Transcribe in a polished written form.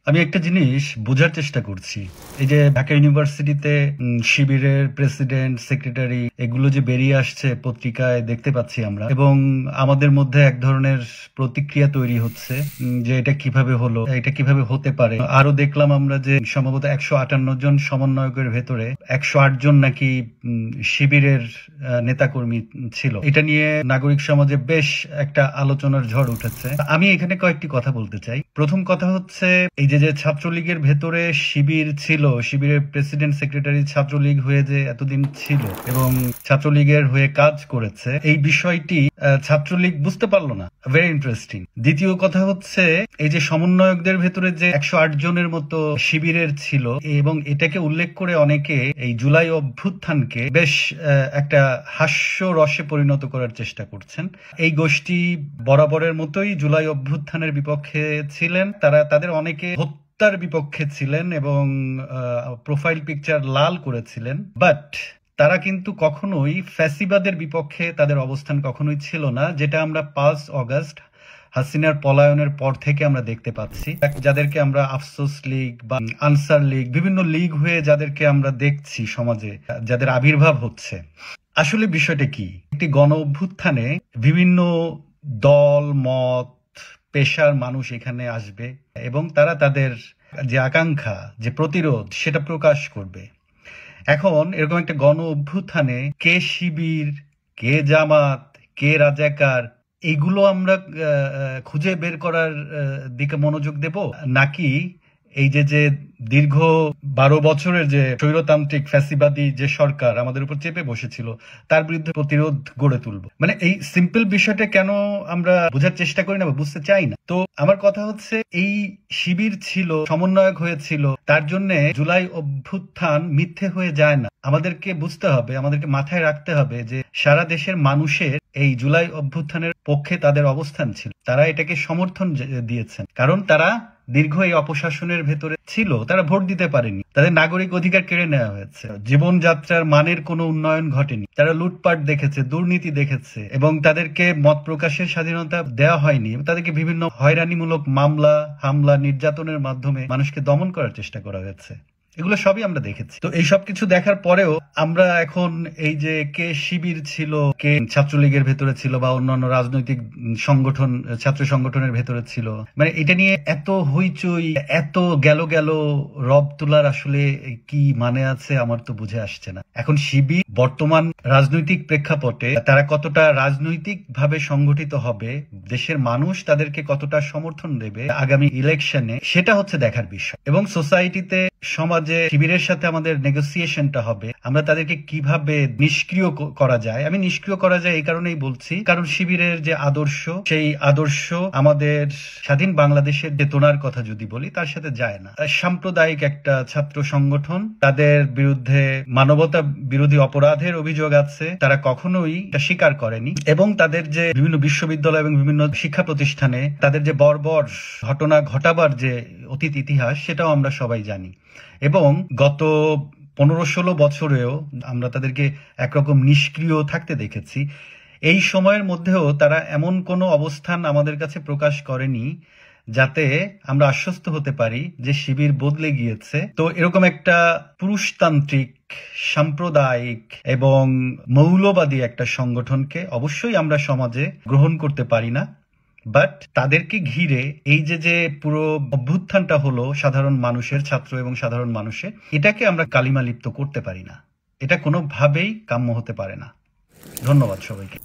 আমি একটা জিনিস বোঝার চেষ্টা করছি। এই যে ঢাকা ইউনিভার্সিটিতে শিবিরের প্রেসিডেন্ট, সেক্রেটারি এগুলো যে বেরিয়ে আসছে পত্রিকায় দেখতে পাচ্ছি আমরা, এবং আমাদের মধ্যে এক ধরনের প্রতিক্রিয়া তৈরি হচ্ছে যে এটা কিভাবে হলো, এটা কিভাবে হতে পারে। আরো দেখলাম আমরা যে সম্ভবত 158 জন সমন্বয়কের ভেতরে 108 জন নাকি শিবিরের নেতাকর্মী ছিল। এটা নিয়ে নাগরিক সমাজে বেশ একটা আলোচনার ঝড় উঠেছে। আমি এখানে কয়েকটি কথা বলতে চাই। প্রথম কথা হচ্ছে, এই যে ছাত্রলীগের ভেতরে শিবির ছিল, শিবিরের প্রেসিডেন্ট সেক্রেটারি ছাত্রলীগ হয়ে যে এতদিন ছিল এবং ছাত্রলীগের হয়ে কাজ করেছে, এই বিষয়টি ছাত্রলীগ বুঝতে পারলো না। Very interesting. দ্বিতীয় কথা হচ্ছে, এই যে সমন্বয়কদের ভেতরে যে 108 জনের মতো শিবিরের ছিল, এবং এটাকে উল্লেখ করে অনেকে এই জুলাই অভ্যুত্থানকে বেশ একটা হাস্য রসে পরিণত করার চেষ্টা করছেন। এই গোষ্ঠী বরাবরের মতোই জুলাই অভ্যুত্থানের বিপক্ষে ছিলেন। তাদের অনেকে হত্যার বিপক্ষে ছিলেন এবং প্রোফাইল পিকচার লাল করেছিলেন, বাট তারা কিন্তু কখনোই ফ্যাসিবাদের বিপক্ষে তাদের অবস্থান কখনোই ছিল না, যেটা আমরা 5 অগস্ট হাসিনার পলায়নের পর থেকে আমরা দেখতে পাচ্ছি। যাদেরকে আমরা আফসোস লীগ বা আনসার লীগ, বিভিন্ন লীগ হয়ে যাদেরকে আমরা দেখছি সমাজে, যাদের আবির্ভাব হচ্ছে, আসলে বিষয়টা কি? একটি গণ অভ্যুত্থানে বিভিন্ন দল মত পেশার মানুষ এখানে আসবে এবং তারা তাদের যে আকাঙ্ক্ষা, যে প্রতিরোধ, সেটা প্রকাশ করবে। এখন এরকম একটা গণ অভ্যুত্থানে কে শিবির, কে জামাত, কে রাজাকার, এগুলো আমরা খুঁজে বের করার দিকে মনোযোগ দেব, নাকি এই যে দীর্ঘ 12 বছরের যে স্বৈরতান্ত্রিক ফ্যাসিবাদী যে সরকার আমাদের উপর চেপে বসেছিল, তার বিরুদ্ধে প্রতিরোধ গড়ে তুলব? মানে এই সিম্পল বিষয়টা কেন আমরা বোঝার চেষ্টা করি না বা বুঝতে চাই না? তো আমার কথা হচ্ছে, এই শিবির ছিল, সমন্বয়ক হয়েছিল, তার জন্য জুলাই অভ্যুত্থান মিথ্যে হয়ে যায় না। আমাদেরকে বুঝতে হবে, আমাদেরকে মাথায় রাখতে হবে যে সারা দেশের মানুষের এই জুলাই অভ্যুত্থানের পক্ষে তাদের অবস্থান ছিল। তারা এটাকে সমর্থন দিয়েছেন, কারণ তারা দীর্ঘ এই অপশাসনের ভেতরে ছিল, তারা ভোট দিতে পারেনি, তাদের নাগরিক অধিকার কেড়ে নেওয়া হয়েছে, জীবনযাত্রার মানের কোনো উন্নয়ন ঘটেনি, তারা লুটপাট দেখেছে, দুর্নীতি দেখেছে, এবং তাদেরকে মত প্রকাশের স্বাধীনতা দেওয়া হয়নি। তাদেরকে বিভিন্ন হয়রানিমূলক মামলা, হামলা, নির্যাতনের মাধ্যমে মানুষকে দমন করার চেষ্টা করা হয়েছে। এগুলো সবই আমরা দেখেছি। তো এই সবকিছু দেখার পরেও আমরা এখন এই যে কে শিবির ছিল, কে ছাত্রলীগের ভেতরে ছিল বা অন্যান্য রাজনৈতিক সংগঠন, ছাত্র সংগঠনের ভেতরে ছিল, মানে এটা নিয়ে এত হইচই, এত গেল রব তোলার আসলে কি মানে আছে আমার তো বুঝে আসছে না। এখন শিবির বর্তমান রাজনৈতিক প্রেক্ষাপটে তারা কতটা রাজনৈতিক ভাবে সংগঠিত হবে, দেশের মানুষ তাদেরকে কতটা সমর্থন দেবে আগামী ইলেকশনে, সেটা হচ্ছে দেখার বিষয়। এবং সোসাইটিতে, সমাজে শিবিরের সাথে আমাদের নেগোসিয়েশনটা হবে, আমরা তাদেরকে কিভাবে নিষ্ক্রিয় করা যায়। আমি নিষ্ক্রিয় করা যায় এই কারণেই বলছি, কারণ শিবিরের যে আদর্শ, সেই আদর্শ আমাদের স্বাধীন বাংলাদেশের চেতনার কথা যদি বলি, তার সাথে যায় না। সাম্প্রদায়িক একটা ছাত্র সংগঠন, তাদের বিরুদ্ধে মানবতা বিরোধী অপরাধের অভিযোগ আছে, তারা কখনোই স্বীকার করেনি, এবং তাদের যে বিভিন্ন বিশ্ববিদ্যালয় এবং বিভিন্ন শিক্ষা প্রতিষ্ঠানে তাদের যে বর্বর ঘটনা ঘটাবার যে অতীত ইতিহাস, সেটাও আমরা সবাই জানি। এবং গত 15-16 বছরেও আমরা তাদেরকে একরকম নিষ্ক্রিয় থাকতে দেখেছি। এই সময়ের মধ্যেও তারা এমন কোনো অবস্থান আমাদের কাছে প্রকাশ করেনি যাতে আমরা আশ্বস্ত হতে পারি যে শিবির বদলে গিয়েছে। তো এরকম একটা পুরুষতান্ত্রিক, সাম্প্রদায়িক এবং মৌলবাদী একটা সংগঠনকে অবশ্যই আমরা সমাজে গ্রহণ করতে পারি না। বাট তাদেরকে ঘিরে এই যে পুরো অভ্যুত্থানটা হলো সাধারণ মানুষের, ছাত্র এবং সাধারণ মানুষের, এটাকে আমরা কালিমা লিপ্ত করতে পারি না। এটা কোনোভাবেই কাম্য হতে পারে না। ধন্যবাদ সবাইকে।